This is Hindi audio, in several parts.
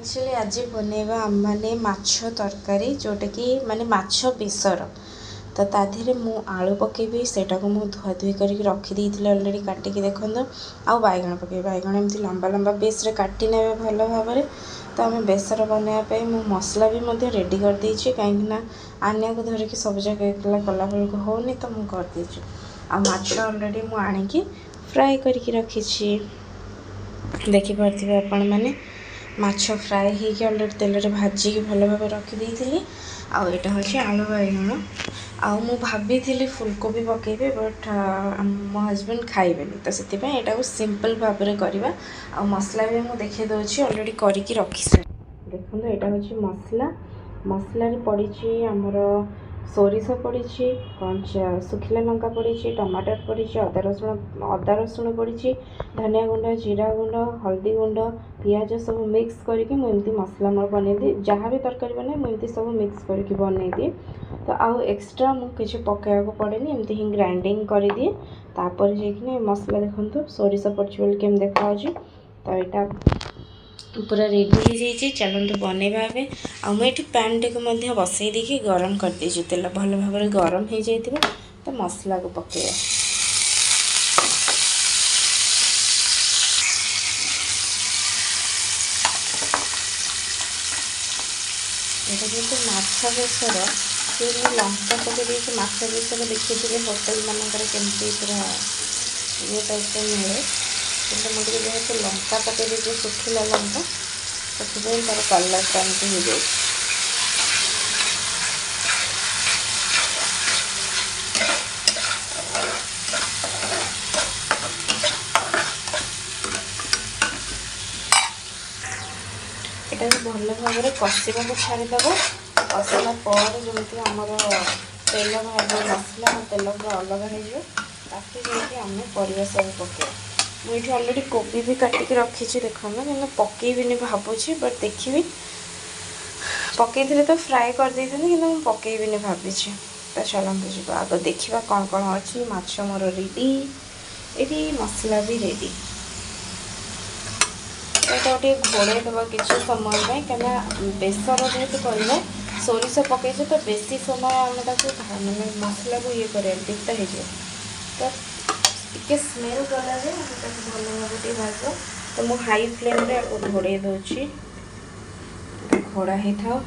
एक्चुअली आज बनैबा आमे माछ तरकारी जोटा कि माने माछ बेसर तो ताधीरे मु आलू पकेबी सेटा को मु धुआ धुई करके रखी देइथिले ऑलरेडी काटिकी देखंदो आ बैगण पकेबी बैगण एमती लंबा लंबा पीस रे काटी नेबे भल भाव तो आम बेसर बनैया पे मु मसला भी मध्य रेडी कर देइछि काहेकि ना आनिया को धरिकी सब जगह एकला कला बेल को होनी तो मु कर देइछि आ माछ ऑलरेडी मु आनिकी फ्राई करके रखिछि देखि पारथिबे आपण माने माछ फ्राए होगी अलरेडी तेल रे भाजिकी भल भाव रखी आउ एटा होछि आलू बैगण आउ मु भाभी फुलकोबी पकेबे बट मो हस्बैंड खाइबेनी तो से एटा को सिंपल भाव में करवा आ मसला भी मु देखे दोछि ऑलरेडी करके रखी से देखो एटा होछि मसला मसला रे पड़ी हमर सोरिष पड़ी कंचा सुखिला लंका पड़ी टमाटर पड़ी अदा रसुण पड़ी धनिया गुंड जीरा गुंड हल्दी गुंड पियाज सब मिक्स करके मुझे मसला मोर बन दिए जहाँ भी तरकारी बने मुझे सब मिक्स करके बन दिए तो आउ एक्सट्रा मुझे पकाया पड़ेनि एमती ही ग्राइंडिंग कर दिए तापर जाकि मसला देखो सोरिष पड़ी केम देखा तो यहाँ पूरा रेडी हो जाइए चलते बनैबा आ मुझे पैन टी को बसई देकी गरम कर दीजिए तेल भल भाव में गरम हो जाइए तो मसला को पकेया यहाँ जेहतु माछ बेसर सी लंका पकई माछ बेसर देखिए होटेल मानक केमती पूरा ये टाइप मिले कि मुझे जेहतु लंका पकई सुखिला लंका से तार कलर टाइम हो जाए भल भाव में कषा को छाड़ीदेव कषाला जमी आमर तेल भाग मसला तेल पूरा अलग हो आम परिवा सब पकड़ मुझे ऑलरेडी कोबी भी काटिकी रखी देखो कि पकईबिनी भावुँ बट देखी पकई तो फ्राए कर देती कि पकईबिनी भावी तो चलते जी आग देखा कौन कौन अच्छी माछ मोर रेडी ये मसला भी रेडी यहाँ गोटे घोड़े देवा किसी समय कहीं बेसर जेहेतु करवा सोरिष पकई तो बेसी समय आम मैंने मसला को ये कर दिखता है तो टे स्मेल गला भल भाव भाज तो मुझे हाई फ्लेम रे घोड़े दूसरी घोड़ा ही था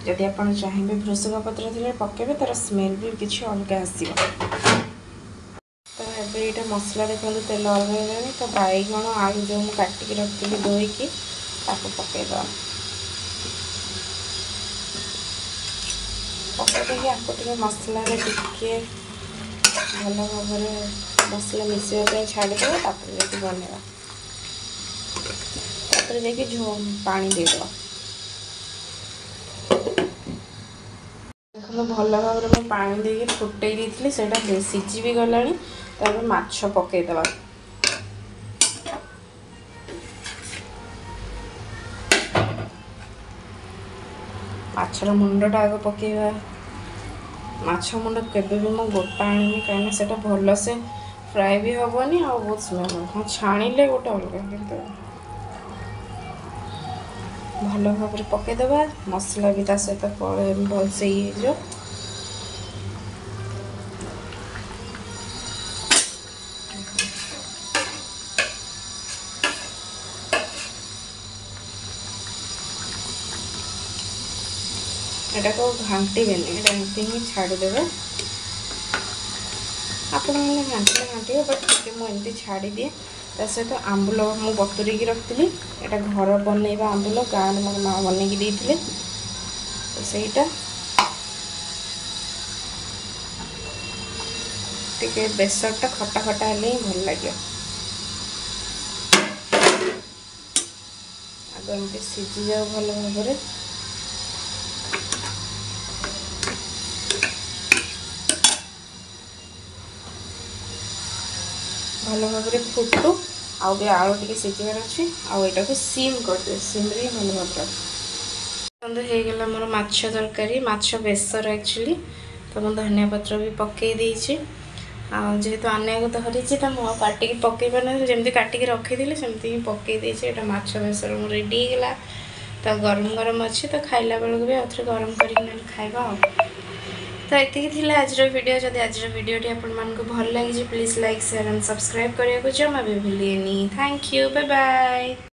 जदि आप चाहिए भृसुंगा पत्र थी पकेबे तार स्मेल भी किसी अलग आसो तो ये मसला देखो तेल अलग हो तो बैगण आलू जो मुझे काटिकी रखी धोईकी पकईद पकईदे आपको मसला टिके भल भाव मसला मिसाई छाड़देव तापर बनवा तापर जा पानी देदेव देखो भल भाव में पानी देके फुटई दी से सीझी भी गला तापर माछ पकईदवा माछर मुंडटा आग पकेवा माछ मुंड केबे भी मो गोटा आनी कहीं से भल से फ्राए भी हेनी आ बहुत स्मेल हाँ छाणिले गोटे अलग कि भल भाव में पकईदे मसला भी सहित भल से ये एटा को घाटीबेनि एमती ही छाड़ीदेवे आपण मैंने घाटे घाटे बट टे मुझे छाड़ी दिए सहित आंबुल मु बतुरी रखी यहाँ घर बनैबा आंबुल गाँव में मो माँ बनैकी देते तो सहीटा टे बेसरटा खटा खटा हेले ही भल लगे आग एमती सीझी जाओ भल भाव में भल भाव में फुटू आउ भी आलू टे सीझार अच्छे आईटा को सीम करदे सीम रे भल भाव होगला मोर माछ तरकारी माछ बेसर एक्चुअली तो मुझे धनिया पत्र भी पकई देइछि जेहेतु आनिया को धरी तो मुझे काटिकी पकई पार जमी काटिकी रखी सेमती ही पकई देइछि एटा माछ बेसर रेडी होगला तो गरम गरम अच्छी तो खाइला बेलू भी आउे गरम करके खाइबा। तो ये आज वीडियो जदि आज वीडियोटी आपको भल लगी please like share and subscribe करने को जमा भी भूलिएनी। Thank you, bye bye.